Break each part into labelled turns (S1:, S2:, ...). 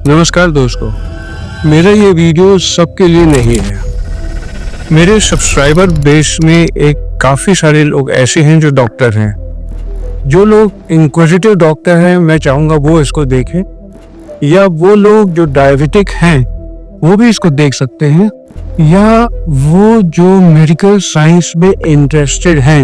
S1: नमस्कार दोस्तों, मेरा ये वीडियो सबके लिए नहीं है। मेरे सब्सक्राइबर बेस में एक काफ़ी सारे लोग ऐसे हैं जो डॉक्टर हैं। जो लोग इंक्विजिटिव डॉक्टर हैं, मैं चाहूँगा वो इसको देखें, या वो लोग जो डायबिटिक हैं वो भी इसको देख सकते हैं, या वो जो मेडिकल साइंस में इंटरेस्टेड हैं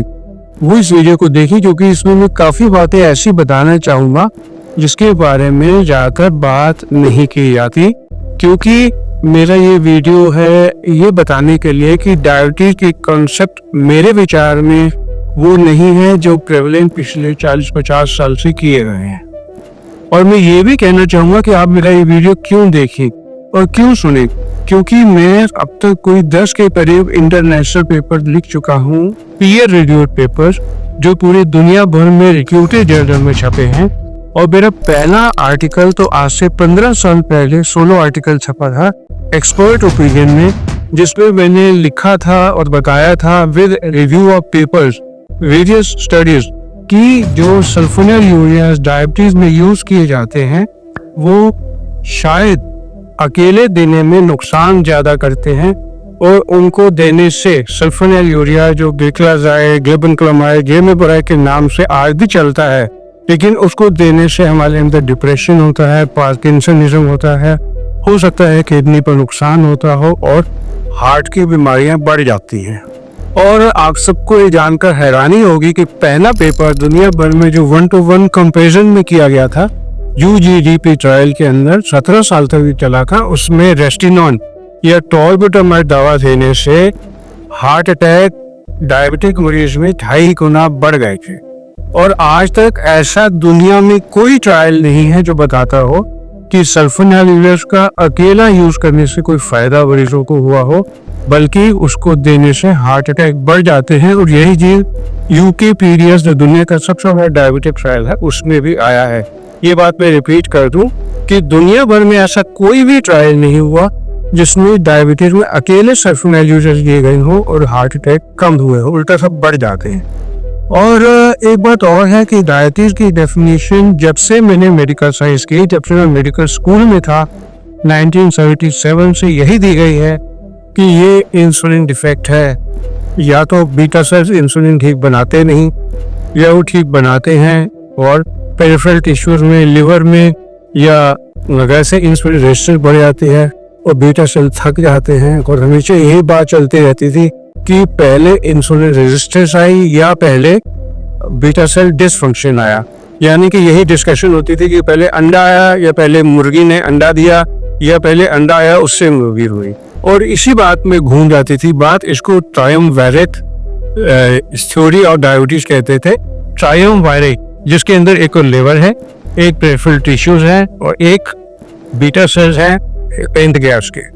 S1: वो इस वीडियो को देखें, क्योंकि इसमें मैं काफ़ी बातें ऐसी बताना चाहूँगा जिसके बारे में ज़्यादातर बात नहीं की जाती। क्योंकि मेरा ये वीडियो है ये बताने के लिए कि डायबिटीज की कॉन्सेप्ट मेरे विचार में वो नहीं है जो प्रेवलेंट पिछले 40-50 साल से किए गए हैं। और मैं ये भी कहना चाहूँगा कि आप मेरा ये वीडियो क्यों देखें और क्यों सुने, क्योंकि मैं अब तक कोई 10 के करीब इंटरनेशनल पेपर लिख चुका हूँ, पीयर रिव्यूड पेपर, जो पूरी दुनिया भर में रिप्यूटेड जर्नल में छपे हैं। और मेरा पहला आर्टिकल तो आज से 15 साल पहले सोलो आर्टिकल छपा था एक्सपर्ट ओपिनियन में, जिसमें मैंने लिखा था और बताया था with review of papers various studies कि जो सल्फोनिलयूरियाज डायबिटीज में यूज किए जाते हैं वो शायद अकेले देने में नुकसान ज्यादा करते हैं, और उनको देने से सल्फोनिलयूरिया जो ग्लिक्लाजाइड, ग्लिबेनक्लोमाइड, जेमेबोराइड के नाम से आज भी चलता है, लेकिन उसको देने से हमारे अंदर डिप्रेशन होता है, पार्किंसनिज्म होता है, हो सकता है किडनी पर नुकसान होता हो और हार्ट की बीमारियां बढ़ जाती हैं। और आप सबको ये जानकर हैरानी होगी कि पहला पेपर दुनिया भर में जो 1-to-1 कंपैरिजन में किया गया था UGDP ट्रायल के अंदर 17 साल तक चला था, उसमें रेस्टिनोन या टॉर्बिटोमाइड दवा देने से हार्ट अटैक डायबिटिक मरीज में 2.5 गुना बढ़ गए थे। और आज तक ऐसा दुनिया में कोई ट्रायल नहीं है जो बताता हो कि सल्फोनिलयूरियाज का अकेला यूज करने से कोई फायदा मरीजों को हुआ हो, बल्कि उसको देने से हार्ट अटैक बढ़ जाते हैं। और यही चीज यूकेपीडियास जो दुनिया का सबसे बड़ा डायबिटिक ट्रायल है उसमें भी आया है। ये बात मैं रिपीट कर दूं कि दुनिया भर में ऐसा कोई भी ट्रायल नहीं हुआ जिसमें डायबिटीज में अकेले सल्फोनिलयूरियाज दिए गए हो और हार्ट अटैक कम हुए हो, उल्टा सब बढ़ जाते हैं। और एक बात और है कि डायबिटीज की डेफिनेशन जब से मैंने मेडिकल साइंस की, जब से मैं मेडिकल स्कूल में था 1977 से यही दी गई है कि ये इंसुलिन डिफेक्ट है, या तो बीटा सेल्स इंसुलिन ठीक बनाते नहीं या वो ठीक बनाते हैं और पेरिफेरल टिश्यूज में, लिवर में या वैसे इंसुलिन रेजिस्टेंस बढ़ जाती है और बीटा सेल थक जाते हैं। और हमेशा यही बात चलती रहती थी कि पहले इंसुलिन रेजिस्टेंस आई या पहले बीटा सेल डिसफंक्शन आया, यानी कि यही डिस्कशन होती थी कि पहले अंडा आया या पहले मुर्गी ने अंडा दिया या पहले अंडा आया उससे मुर्गी हुई, और इसी बात में घूम जाती थी बात। इसको ट्रायमवायरेट थ्योरी ऑफ डायबिटीज कहते थे। ट्रायमवायरेट जिसके अंदर एक लिवर है, एक पेरिफेरल टिश्यूज है और एक बीटा सेल्स है पैंक्रियास के।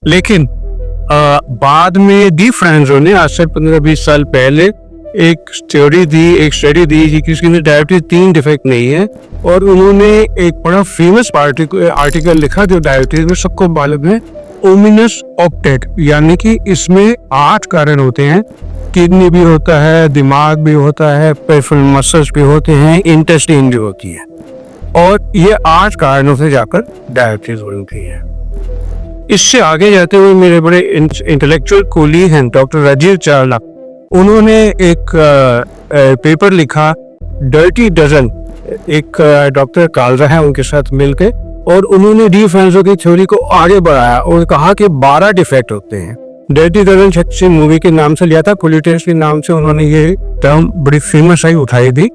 S1: लेकिन बाद में डी फ्रांजो ने आज से 15-20 साल पहले एक थ्योरी दी, एक स्टडी दी कि इसके अंदर डायबिटीज 3 डिफेक्ट नहीं है, और उन्होंने एक बड़ा फेमस आर्टिकल लिखा जो डायबिटीज में सबको मालूम है, ओमिनस ऑक्टेट, यानी कि इसमें 8 कारण होते हैं। किडनी भी होता है, दिमाग भी होता है, पेरिफेरल मसल्स भी होते हैं, इंटेस्टाइन भी होती है, और ये 8 कारणों से जाकर डायबिटीज बनती है। इससे आगे जाते हुए मेरे बड़े इंटेलेक्चुअल कोलीग हैं डॉक्टर राजीव चावला, उन्होंने एक पेपर लिखा डर्टी डजन, एक डॉक्टर कालरा है उनके साथ मिलकर, और उन्होंने डी फ्रांजो की थ्योरी को आगे बढ़ाया और कहा कि 12 डिफेक्ट होते हैं। डर्टी डजन शख्सी मूवी के नाम से लिया था, कोलिटेस के नाम से उन्होंने ये टर्म बड़ी फेमस आई उठाई दी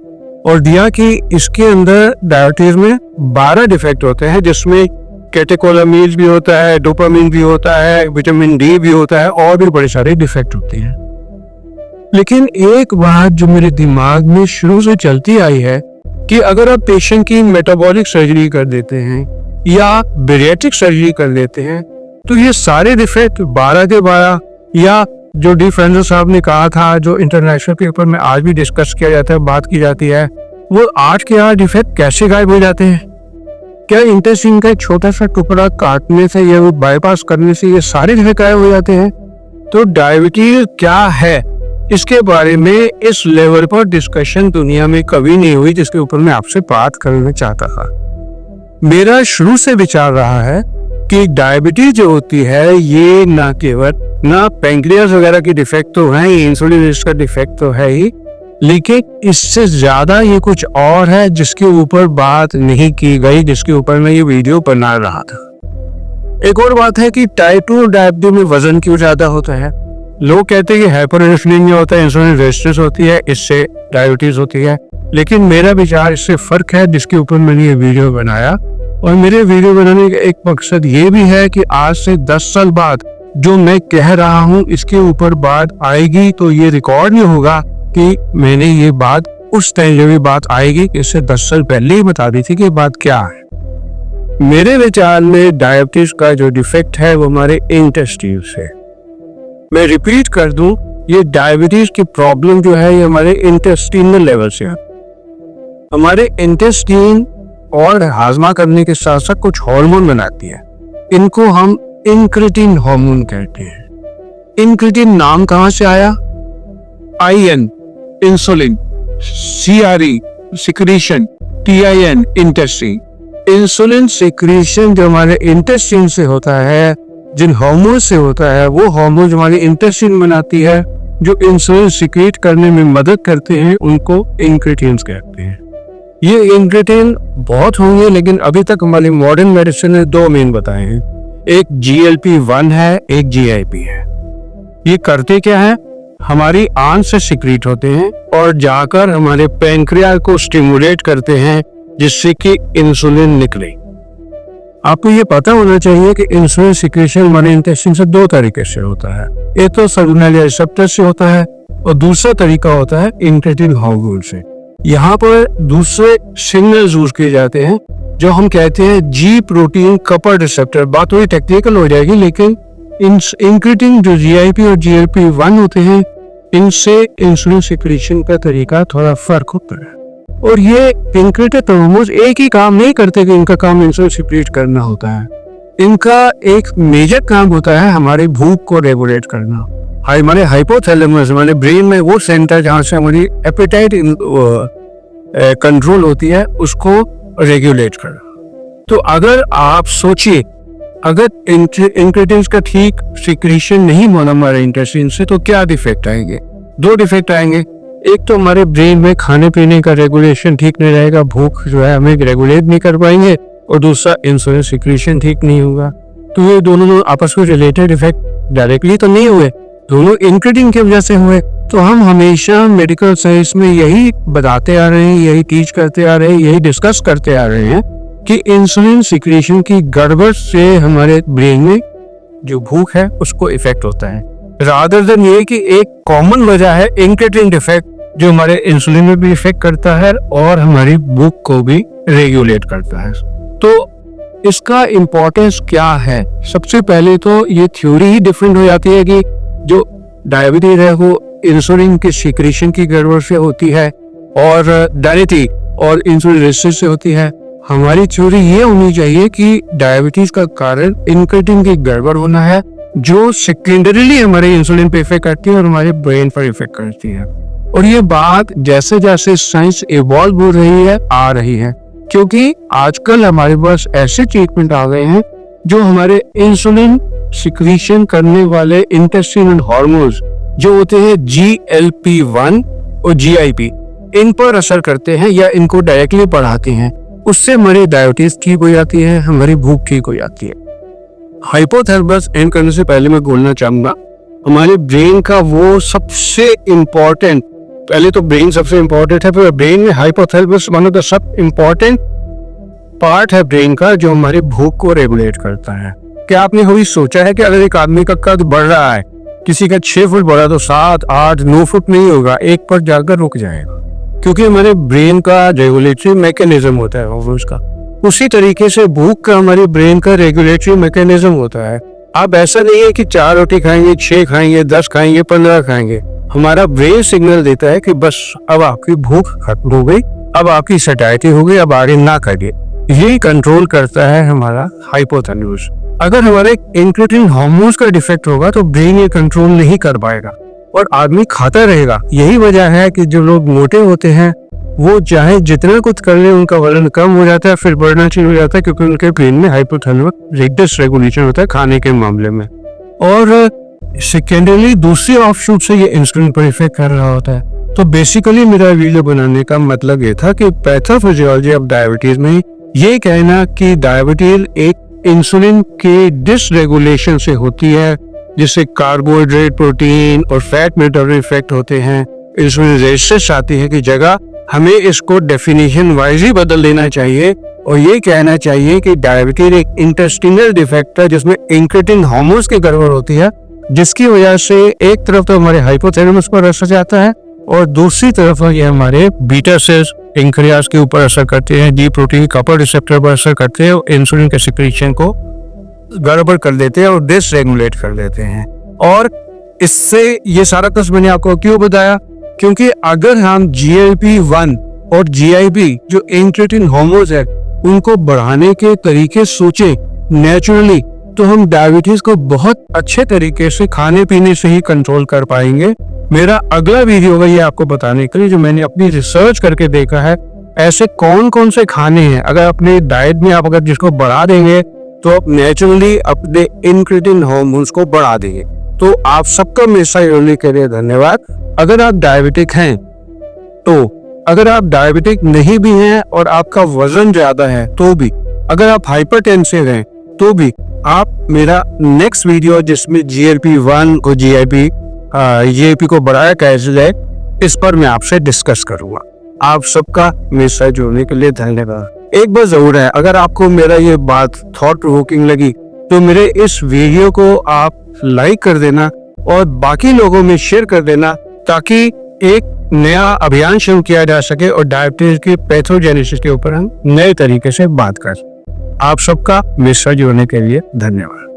S1: और दिया कि इसके अंदर डायबिटीज में 12 डिफेक्ट होते हैं, जिसमें कैटेकोलामीन भी होता है, डोपामिन भी होता है, विटामिन डी भी होता है, और भी बड़े सारे डिफेक्ट होते हैं। लेकिन एक बात जो मेरे दिमाग में शुरू से चलती आई है कि अगर आप पेशेंट की मेटाबॉलिक सर्जरी कर देते हैं या बेरिएट्रिक सर्जरी कर देते हैं, तो ये सारे डिफेक्ट 12 के 12, या जो डी फ्रांजो साहब ने कहा था, जो इंटरनेशनल पेपर में आज भी डिस्कस किया जाता है, बात की जाती है, वो 8 के 8 डिफेक्ट कैसे गायब हो जाते हैं? क्या इंटेस्टाइन का एक छोटा सा टुकड़ा काटने से या बाईपास करने से ये सारे डिफेक्ट गायब हो जाते हैं? तो डायबिटीज क्या है इसके बारे में इस लेवल पर डिस्कशन दुनिया में कभी नहीं हुई जिसके ऊपर मैं आपसे बात करना चाहता था। मेरा शुरू से विचार रहा है कि डायबिटीज जो होती है ये ना केवल ना पैंक्रियास वगैरह की डिफेक्ट तो है, इंसुलिन का डिफेक्ट तो है ही, लेकिन इससे ज्यादा ये कुछ और है जिसके ऊपर बात नहीं की गई, जिसके ऊपर मैं ये वीडियो बना रहा था। एक और बात है कि टाइप 2 डायबिटीज में वजन क्यों ज्यादा होता है। लोग कहते हैं कि हाइपर इंसुलिन होता है, इंसुलिन रेजिस्टेंस होती है, इससे डायबिटीज होती है, लेकिन मेरा विचार इससे फर्क है जिसके ऊपर मैंने ये वीडियो बनाया। और मेरे वीडियो बनाने का एक मकसद ये भी है कि आज से 10 साल बाद जो मैं कह रहा हूँ इसके ऊपर बात आएगी तो ये रिकॉर्ड नहीं होगा कि मैंने ये बात उस टाइम जो भी बात आएगी इससे 10 साल पहले ही बता दी थी कि बात क्या है। मेरे विचार में डायबिटीज का जो डिफेक्ट है वो हमारे इंटेस्टाइन से। मैं रिपीट कर दूं, ये डायबिटीज की प्रॉब्लम जो है ये हमारे इंटेस्टाइनल लेवल से है। हमारे इंटेस्टाइन और हाजमा करने के साथ साथ कुछ हार्मोन बनाती है, इनको हम इंक्रेटिन हार्मोन कहते हैं। इंक्रेटिन नाम कहां से आया? IN insulin, CRE secretion, TIN intestine. Insulin secretion जो हमारे इंटेस्टाइन से होता है, जिन हार्मोन से होता है, वो हार्मोन जो हमारी इंटेस्टाइन बनाती है, जो इंसुलिन सिक्रीट करने में मदद करते हैं, उनको इंक्रेटिन्स कहते हैं। ये इंक्रेटिन बहुत होंगे, लेकिन अभी तक हमारी मॉडर्न मेडिसिन ने 2 मेन बताए हैं, एक GLP-1 है, एक GIP है। ये करते क्या है? हमारी आंत से सिक्रीट होते हैं और जाकर हमारे पैंक्रियास को स्टिमुलेट करते हैं जिससे कि इंसुलिन निकले। आपको ये पता होना चाहिए कि इंसुलिन सिक्रीशन हमारे इंटेस्टाइन से 2 तरीके से होता है। एक तो सर्विनल रिसेप्टर से होता है और दूसरा तरीका होता है इंक्रेटिन हार्मोन से। यहाँ पर दूसरे सिग्नल यूज किए जाते हैं जो हम कहते हैं G प्रोटीन कपल रिसेप्टर। बात थोड़ी टेक्निकल हो जाएगी, लेकिन इंक्रेटिन जो GIP और GLP-1 होते हैं, इनसे इंसुलिन सिक्रीशन का तरीका थोड़ा फर्क होता है। और ये इंक्रेटिन हार्मोन एक ही काम नहीं करते कि इनका काम इंसुलिन सिक्रीट करना होता है। इनका एक मेजर काम होता है हमारी भूख को रेगुलेट करना। हमारे हाइपोथैलेमस, हमारे ब्रेन में वो सेंटर जहाँ से हमारी एपेटाइट कंट्रोल होती है, उसको रेगुलेट करना। तो अगर आप सोचिए, अगर इंक्रेटिन्स का ठीक सिक्रीशन नहीं होना हमारे इंटेस्टाइन से, तो क्या डिफेक्ट आएंगे? 2 डिफेक्ट आएंगे। एक तो हमारे ब्रेन में खाने पीने का रेगुलेशन ठीक नहीं रहेगा, भूख जो है हमें रेगुलेट नहीं कर पाएंगे, और दूसरा इंसुलिन सिक्रीशन ठीक नहीं होगा। तो ये दोनों आपस में रिलेटेड इफेक्ट डायरेक्टली तो नहीं हुए, दोनों इंक्रेटिन की वजह से हुए। तो हम हमेशा मेडिकल साइंस में यही बताते आ रहे हैं, यही टीच करते आ रहे हैं, यही डिस्कस करते आ रहे हैं कि इंसुलिन सिक्रीशन की गड़बड़ से हमारे ब्रेन में जो भूख है उसको इफेक्ट होता है, रादर देन ये कि एक कॉमन वजह है इंक्रेटिन डिफेक्ट जो हमारे इंसुलिन में भी इफेक्ट करता है और हमारी भूख को भी रेगुलेट करता है। तो इसका इम्पोर्टेंस क्या है? सबसे पहले तो ये थ्योरी ही डिफरेंट हो जाती है कि जो डायबिटीज है वो इंसुलिन के सिक्रीशन की गड़बड़ से होती है और डायबिटीज और इंसुलिन रेजिस्टेंस से होती है। हमारी थ्योरी ये होनी चाहिए कि डायबिटीज का कारण इंक्रेटिन की गड़बड़ होना है, जो सेकेंडरीली हमारे इंसुलिन पे इफेक्ट करती है और हमारे ब्रेन पर इफेक्ट करती है। और ये बात जैसे जैसे साइंस इवॉल्व हो रही है आ रही है, क्योंकि आजकल हमारे पास ऐसे ट्रीटमेंट आ गए हैं जो हमारे इंसुलिन सिक्रीशन करने वाले इंटेस्टाइनल हार्मोन्स जो होते हैं GLP-1 और GIP, इन पर असर करते हैं या इनको डायरेक्टली बढ़ाते हैं। उससे हमारी डायबिटीज ठीक हो जाती है, हमारी भूख ठीक हो जाती है। हाइपोथैलेमस एंड करने से पहले मैं बोलना चाहूंगा, हमारे ब्रेन का वो सबसे इम्पोर्टेंट, पहले तो ब्रेन सबसे इम्पोर्टेंट है, फिर ब्रेन में hypothalamus one of the sub important part है ब्रेन का जो हमारी भूख को रेगुलेट करता है। क्या आपने कभी सोचा है कि अगर एक आदमी का कद बढ़ रहा है, किसी का 6 फुट बढ़ा तो 7, 8, 9 फुट नहीं होगा, 1 पर जाकर रुक जाएगा, क्योंकि हमारे ब्रेन का रेगुलेटरी मैकेनिज्म होता है उसका। उसी तरीके से भूख का हमारे ब्रेन का रेगुलेटरी मैकेनिज्म होता है। अब ऐसा नहीं है कि 4 रोटी खाएंगे, 6 खाएंगे, 10 खाएंगे, 15 खाएंगे। हमारा ब्रेन सिग्नल देता है कि बस अब आपकी भूख खत्म हो गई, अब आपकी सटाइटी हो गई, अब आगे ना करिए। यही कंट्रोल करता है हमारा हाइपोथैलेमस। अगर हमारे इंक्रेटिन हार्मोन्स का डिफेक्ट होगा तो ब्रेन ये कंट्रोल नहीं कर पाएगा और आदमी खाता रहेगा। यही वजह है कि जो लोग मोटे होते हैं वो चाहे जितना कुछ कर ले उनका वजन कम हो जाता है, फिर बढ़ना शुरू हो जाता है, क्योंकि उनके ब्रेन में हाइपोथैलेमस डिसरेगुलेशन होता है खाने के मामले में। और सेकेंडरी दूसरी ऑफशूट से ये इंसुलिन पर इफेक्ट कर रहा होता है। तो बेसिकली मेरा वीडियो बनाने का मतलब ये था कि पैथोफिजियोलॉजी ऑफ डायबिटीज में ये कहना कि डायबिटीज एक इंसुलिन के डिसरेगुलेशन से होती है, जिससे कार्बोहाइड्रेट, प्रोटीन और फैट मेटाबॉलिक इफेक्ट होते हैं, इंसुलिन रेजिस्टेंस आती है की जगह हमें इसको डेफिनेशन वाइज ही बदल देना चाहिए और ये कहना चाहिए कि डायबिटीज एक इंटेस्टिनल डिफेक्ट है जिसमें इंक्रेटिन हार्मोन्स की गड़बड़ होती है, जिसकी वजह से एक तरफ तो हमारे हाइपोथैलेमस पर असर जाता है और दूसरी तरफ ये हमारे बीटा सेल्स पेंक्रियास के ऊपर असर करते हैं, डी प्रोटीन कपल रिसेप्टर पर असर करते हैं और इंसुलिन के सिक्रीशन को गड़बड़ कर देते हैं और डिसरेगुलेट कर देते हैं। और इससे ये सारा कुछ मैंने आपको क्यों बताया, क्योंकि अगर हम GLP-1 और GIP जो इंक्रेटिन हार्मोन्स है उनको बढ़ाने के तरीके सोचे नेचुरली, तो हम डायबिटीज को बहुत अच्छे तरीके से खाने पीने से ही कंट्रोल कर पाएंगे। मेरा अगला वीडियो होगा ये आपको बताने के लिए, जो मैंने अपनी रिसर्च करके देखा है ऐसे कौन कौन से खाने हैं अगर अपने डाइट में आप अगर जिसको बढ़ा देंगे तो आप नेचुरली अपने इंक्रेटिन हार्मोन्स को बढ़ा देंगे। तो आप सबका मेरे जुड़ने के लिए धन्यवाद। अगर आप डायबिटिक हैं, तो अगर आप डायबिटिक नहीं भी हैं और आपका वजन ज्यादा है तो भी, अगर आप हाइपरटेंसिव हैं तो भी, आप मेरा नेक्स्ट वीडियो जिसमें GLP-1 और GIP को बढ़ाया कैसे जाए इस पर मैं आपसे डिस्कस करूंगा। आप सबका मेरे साथ जुड़ने के लिए धन्यवाद। एक बात जरूर है, अगर आपको मेरा ये बात थॉट प्रोवोकिंग लगी तो मेरे इस वीडियो को आप लाइक कर देना और बाकी लोगों में शेयर कर देना, ताकि एक नया अभियान शुरू किया जा सके और डायबिटीज के पैथोजेनेसिस के ऊपर हम नए तरीके से बात कर। आप सबका मेरे साथ जुड़ने के लिए धन्यवाद।